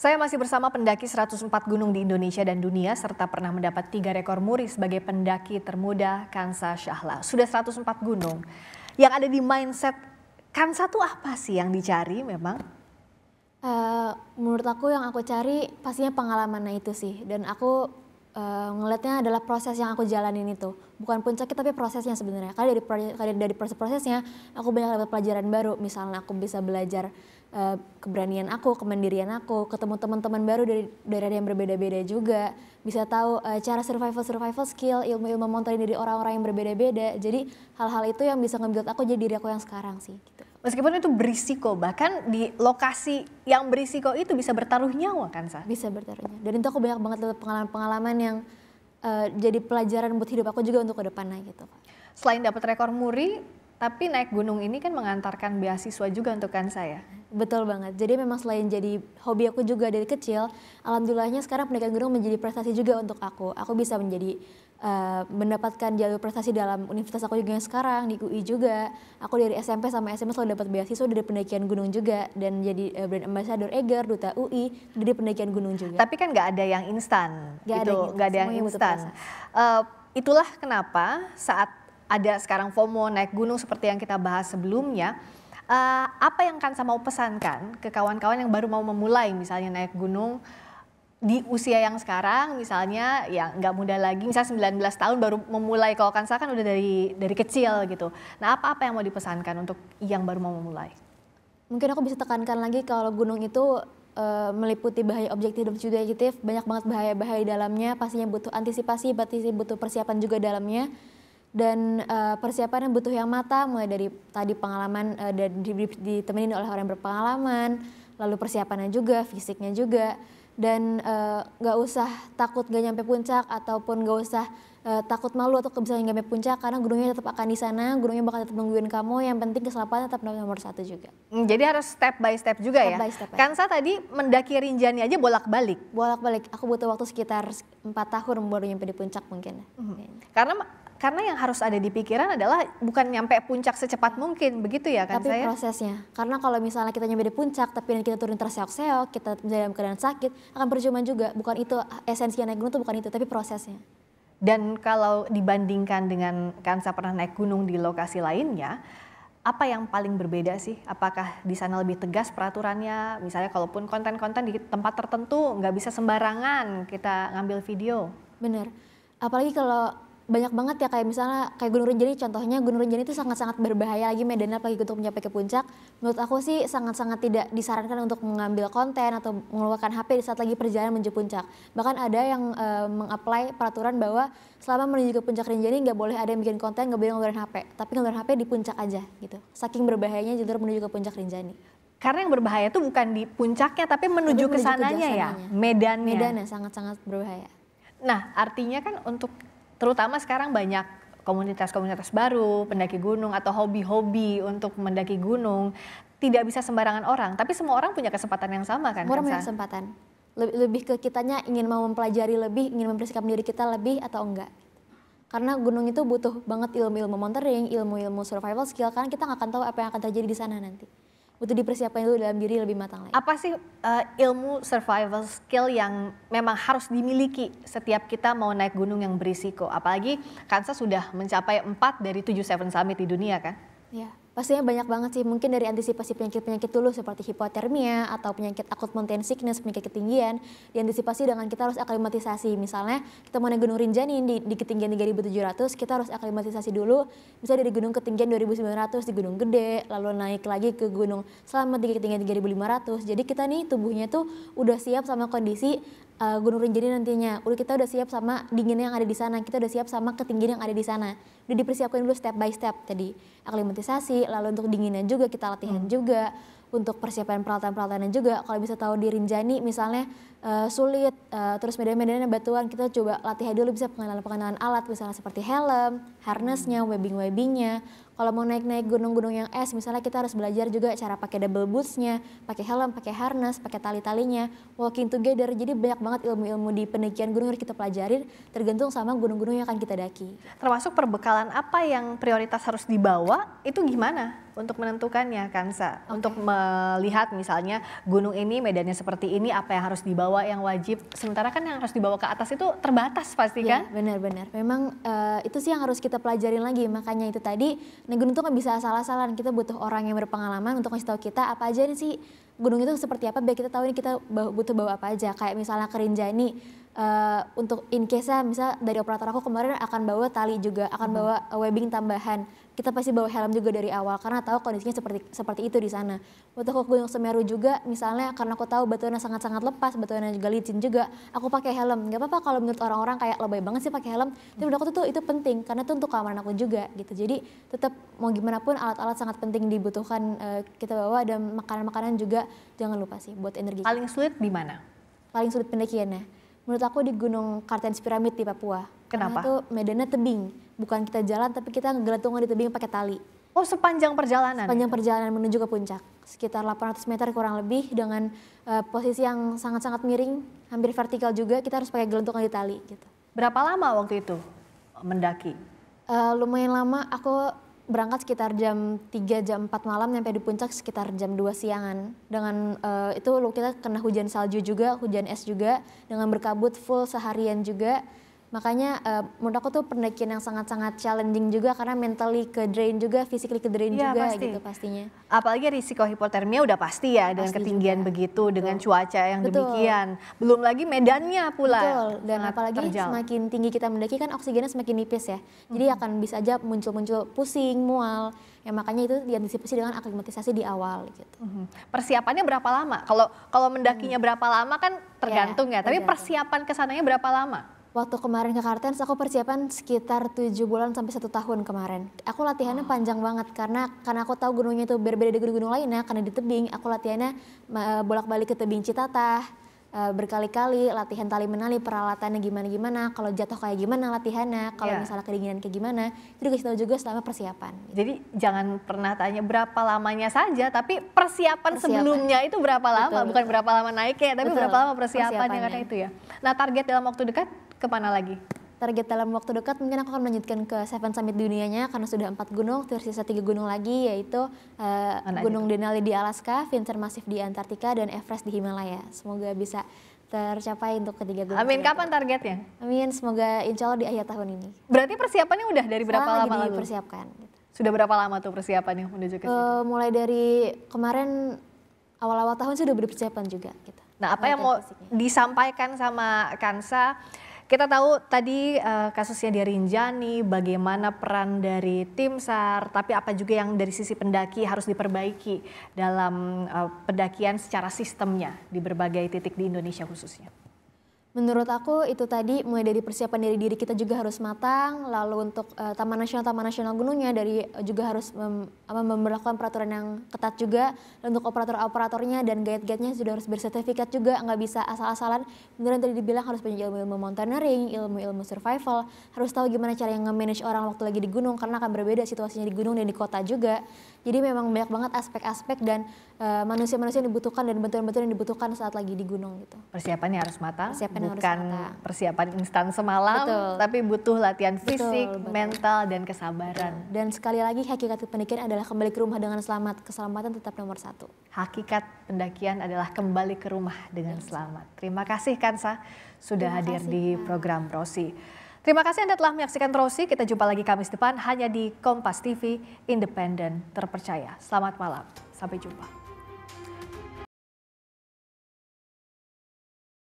Saya masih bersama pendaki 104 gunung di Indonesia dan dunia serta pernah mendapat 3 rekor muri sebagai pendaki termuda Kansa Shahla. Sudah 104 gunung. Yang ada di mindset Kansa tuh apa sih yang dicari memang? Menurut aku yang aku cari pastinya pengalamannya itu sih. Dan aku ngelihatnya adalah proses yang aku jalanin itu. Bukan puncaknya tapi prosesnya sebenarnya. Karena dari proses-prosesnya aku banyak dapat pelajaran baru. Misalnya aku bisa belajar keberanian aku, kemandirian aku, ketemu teman-teman baru dari daerah yang berbeda-beda juga, bisa tahu cara survival skill, ilmu-ilmu monitoring dari orang-orang yang berbeda-beda. Jadi hal-hal itu yang bisa ngebuild aku jadi diri aku yang sekarang sih. Gitu. Meskipun itu berisiko, bahkan di lokasi yang berisiko itu bisa bertaruh nyawa kan, Sa? Bisa bertaruhnya. Dan itu aku banyak banget dapat pengalaman-pengalaman yang jadi pelajaran buat hidup aku juga untuk ke depannya gitu. Selain dapat rekor muri, tapi naik gunung ini kan mengantarkan beasiswa juga untuk Kansa ya? Betul banget. Jadi memang selain jadi hobi aku juga dari kecil, alhamdulillahnya sekarang pendidikan gunung menjadi prestasi juga untuk aku. Aku bisa menjadi mendapatkan jalur prestasi dalam universitas aku juga yang sekarang di UI juga. Aku dari SMP sampai SMA selalu dapat beasiswa dari pendakian gunung juga dan jadi brand ambassador Eger, duta UI dari pendakian gunung juga. Tapi kan nggak ada yang instan, nggak ada yang instan. Itulah kenapa saat ada sekarang FOMO naik gunung seperti yang kita bahas sebelumnya. Apa yang Kansa mau pesankan ke kawan-kawan yang baru mau memulai misalnya naik gunung di usia yang sekarang misalnya yang nggak muda lagi, misalnya 19 tahun baru memulai, kalau Kansa kan udah dari kecil gitu. Nah apa yang mau dipesankan untuk yang baru mau memulai? Mungkin aku bisa tekankan lagi kalau gunung itu meliputi bahaya objektif dan subjektif, banyak banget bahaya-bahaya di dalamnya, pastinya butuh antisipasi, pastinya butuh persiapan juga dalamnya. Dan persiapannya butuh yang matang, mulai dari tadi pengalaman dan ditemenin oleh orang yang berpengalaman, lalu persiapannya juga, fisiknya juga, dan gak usah takut gak nyampe puncak ataupun gak usah takut malu atau misalnya gak nyampe puncak karena gunungnya tetap akan di sana, gunungnya bakal tetap nungguin kamu, yang penting keselamatan tetap nomor 1 juga. Jadi harus step by step juga step ya? By step Kansa tadi mendaki Rinjani aja bolak-balik? Bolak-balik, aku butuh waktu sekitar 4 tahun baru nyampe di puncak mungkin. Karena yang harus ada di pikiran adalah bukan nyampe puncak secepat mungkin, begitu ya kan tapi saya? Prosesnya, karena kalau misalnya kita nyampe di puncak tapi kita turun terseok-seok, kita dalam keadaan sakit, akan percuma juga. Bukan itu esensi naik gunung, itu bukan itu, tapi prosesnya. Dan kalau dibandingkan dengan Kansa pernah naik gunung di lokasi lainnya, apa yang paling berbeda sih? Apakah di sana lebih tegas peraturannya? Misalnya kalaupun konten-konten di tempat tertentu nggak bisa sembarangan kita ngambil video. Bener, apalagi kalau banyak banget ya kayak misalnya kayak Gunung Rinjani, contohnya Gunung Rinjani itu sangat-sangat berbahaya lagi medannya apalagi untuk mencapai ke puncak. Menurut aku sih sangat-sangat tidak disarankan untuk mengambil konten atau mengeluarkan HP di saat lagi perjalanan menuju puncak. Bahkan ada yang mengapply peraturan bahwa selama menuju ke puncak Rinjani nggak boleh ada yang bikin konten, nggak boleh ngeluarin HP, tapi ngeluarin HP di puncak aja gitu. Saking berbahayanya jalur menuju ke puncak Rinjani. Karena yang berbahaya itu bukan di puncaknya tapi menuju ke sananya ya, medannya. Medannya sangat-sangat berbahaya. Nah artinya kan untuk terutama sekarang banyak komunitas-komunitas baru, pendaki gunung atau hobi-hobi untuk mendaki gunung. Tidak bisa sembarangan orang, tapi semua orang punya kesempatan yang sama kan? Semua orang punya kesempatan. Lebih ke kitanya ingin mau mempelajari lebih, ingin mempersiapkan diri kita lebih atau enggak. Karena gunung itu butuh banget ilmu-ilmu monitoring, ilmu-ilmu survival skill, karena kita nggak akan tahu apa yang akan terjadi di sana nanti. Butuh dipersiapkan dulu dalam diri lebih matang lagi. Apa sih ilmu survival skill yang memang harus dimiliki setiap kita mau naik gunung yang berisiko? Apalagi Kansa sudah mencapai 4 dari 7 Seven Summit di dunia kan? Ya, pastinya banyak banget sih. Mungkin dari antisipasi penyakit-penyakit dulu seperti hipotermia atau penyakit akut mountain sickness, penyakit ketinggian. Diantisipasi dengan kita harus aklimatisasi. Misalnya kita mau naik Gunung Rinjani di ketinggian 3.700, kita harus aklimatisasi dulu. Misalnya dari gunung ketinggian 2.900 di Gunung Gede, lalu naik lagi ke Gunung Slamet di ketinggian 3.500. Jadi kita nih tubuhnya tuh udah siap sama kondisi Gunung Rinjani nantinya. Kita udah siap sama dinginnya yang ada di sana, kita udah siap sama ketinggian yang ada di sana. Udah dipersiapkan dulu step by step tadi. Aklimatisasi, lalu untuk dinginnya juga kita latihan juga, untuk persiapan peralatan-peralatannya juga. Kalau bisa tahu di Rinjani misalnya sulit, terus medan-medannya batuan, kita coba latihan dulu bisa pengenalan alat misalnya seperti helm, harnessnya, webbing-webbingnya, Kalau mau naik-naik gunung-gunung yang es, misalnya kita harus belajar juga cara pakai double boots-nya, pakai helm, pakai harness, pakai tali-talinya, walking together. Jadi banyak banget ilmu-ilmu di pendakian gunung yang kita pelajarin tergantung sama gunung-gunung yang akan kita daki. Termasuk perbekalan apa yang prioritas harus dibawa, itu gimana untuk menentukannya, Kansa? Untuk melihat misalnya gunung ini medannya seperti ini, apa yang harus dibawa yang wajib. Sementara kan yang harus dibawa ke atas itu terbatas pasti kan? Benar-benar. Memang itu sih yang harus kita pelajarin lagi. Makanya itu tadi, naik gunung tuh nggak bisa asal-asalan. Kita butuh orang yang berpengalaman untuk ngasih tahu kita apa aja nih sih gunung itu seperti apa, biar kita tahu ini kita butuh bawa apa aja. Kayak misalnya ke Rinjani, untuk in case-nya misal dari operator aku kemarin akan bawa tali juga, akan bawa webbing tambahan. Kita pasti bawa helm juga dari awal karena tahu kondisinya seperti itu di sana. Waktu aku ke Gunung Semeru juga misalnya, karena aku tahu batuannya sangat-sangat lepas, batuannya juga licin juga, aku pakai helm. Gak apa-apa kalau menurut orang-orang kayak lebay banget sih pakai helm, tapi menurut aku tuh itu penting karena itu untuk keamanan aku juga gitu. Jadi tetap mau gimana pun alat-alat sangat penting dibutuhkan kita bawa, dan makanan-makanan juga jangan lupa sih buat energi. Paling sulit di mana? Paling sulit pendakiannya menurut aku di Gunung Kartens Pyramid di Papua. Kenapa? Karena itu medannya tebing, bukan kita jalan tapi kita ngegelantungan di tebing pakai tali. Oh, sepanjang perjalanan? Sepanjang perjalanan menuju ke puncak, sekitar 800 meter kurang lebih, dengan posisi yang sangat-sangat miring, hampir vertikal juga, kita harus pakai gelantungan di tali gitu. Berapa lama waktu itu mendaki? Lumayan lama, aku berangkat sekitar jam 3, jam 4 malam, nyampe di puncak sekitar jam 2 siangan. Dengan itu kita kena hujan salju juga, hujan es juga, dengan berkabut full seharian juga. Makanya menurut aku tuh pendakian yang sangat-sangat challenging juga karena mentally ke drain juga, physically ke drain juga pasti. Gitu pastinya. Apalagi risiko hipotermia udah pasti ya dengan ketinggian juga begitu, dengan cuaca yang demikian. Belum lagi medannya pula. Betul, dan apalagi semakin tinggi kita mendaki kan oksigennya semakin nipis ya. Jadi akan bisa aja muncul-muncul pusing, mual. Ya makanya itu diantisipasi dengan aklimatisasi di awal gitu. Persiapannya berapa lama? Kalau mendakinya berapa lama kan tergantung ya. Tapi persiapan kesananya berapa lama? Waktu kemarin ke Kartens aku persiapan sekitar 7 bulan sampai 1 tahun kemarin. Aku latihannya panjang banget karena aku tahu gunungnya itu berbeda dari gunung-gunung lainnya, karena di tebing. Aku latihannya bolak-balik ke tebing Citatah, berkali-kali latihan tali menali, peralatannya gimana-gimana, kalau jatuh kayak gimana latihannya, kalau misalnya kedinginan kayak gimana, itu dikasih tahu juga selama persiapan. Jadi jangan pernah tanya berapa lamanya saja, tapi persiapan sebelumnya itu berapa lama, bukan berapa lama naiknya, tapi berapa lama persiapannya karena itu ya. Nah, target dalam waktu dekat kemana lagi? Target dalam waktu dekat mungkin aku akan melanjutkan ke 7 Summit dunianya karena sudah 4 gunung, tersisa 3 gunung lagi, yaitu Gunung Denali di Alaska, Vincer Massif di Antartika, dan Everest di Himalaya. Semoga bisa tercapai untuk ketiga gunung. Amin. Kapan targetnya? Amin, semoga insya Allah di akhir tahun ini. Berarti persiapannya udah dari berapa lama lalu? Dipersiapkan. Gitu. Sudah berapa lama tuh persiapannya menuju ke situ? Mulai dari kemarin awal-awal tahun sudah berpersiapan juga. Gitu. Nah, apa yang mau disampaikan sama Kansa? Kita tahu tadi kasusnya di Rinjani, bagaimana peran dari tim SAR, tapi apa juga yang dari sisi pendaki harus diperbaiki dalam pendakian secara sistemnya di berbagai titik di Indonesia khususnya. Menurut aku itu tadi mulai dari persiapan dari diri kita juga harus matang, lalu untuk taman nasional gunungnya juga harus memberlakukan peraturan yang ketat juga, dan untuk operatornya dan guide-guide-nya sudah harus bersertifikat juga, nggak bisa asal-asalan. Beneran tadi dibilang harus punya ilmu-ilmu mountaineering, ilmu-ilmu survival, harus tahu gimana cara nge-manage orang waktu lagi di gunung karena akan berbeda situasinya di gunung dan di kota juga. Jadi memang banyak banget aspek-aspek dan manusia-manusia yang dibutuhkan dan bantuan-bantuan yang dibutuhkan saat lagi di gunung gitu. Persiapannya harus matang, bukan harus matang. Persiapan instan semalam, tapi butuh latihan fisik, mental, dan kesabaran. Dan sekali lagi hakikat pendakian adalah kembali ke rumah dengan selamat. Keselamatan tetap nomor 1. Hakikat pendakian adalah kembali ke rumah dengan selamat. Terima kasih Kansa sudah hadir di program Rosi. Terima kasih Anda telah menyaksikan Rosi. Kita jumpa lagi Kamis depan hanya di Kompas TV, independen, terpercaya. Selamat malam, sampai jumpa.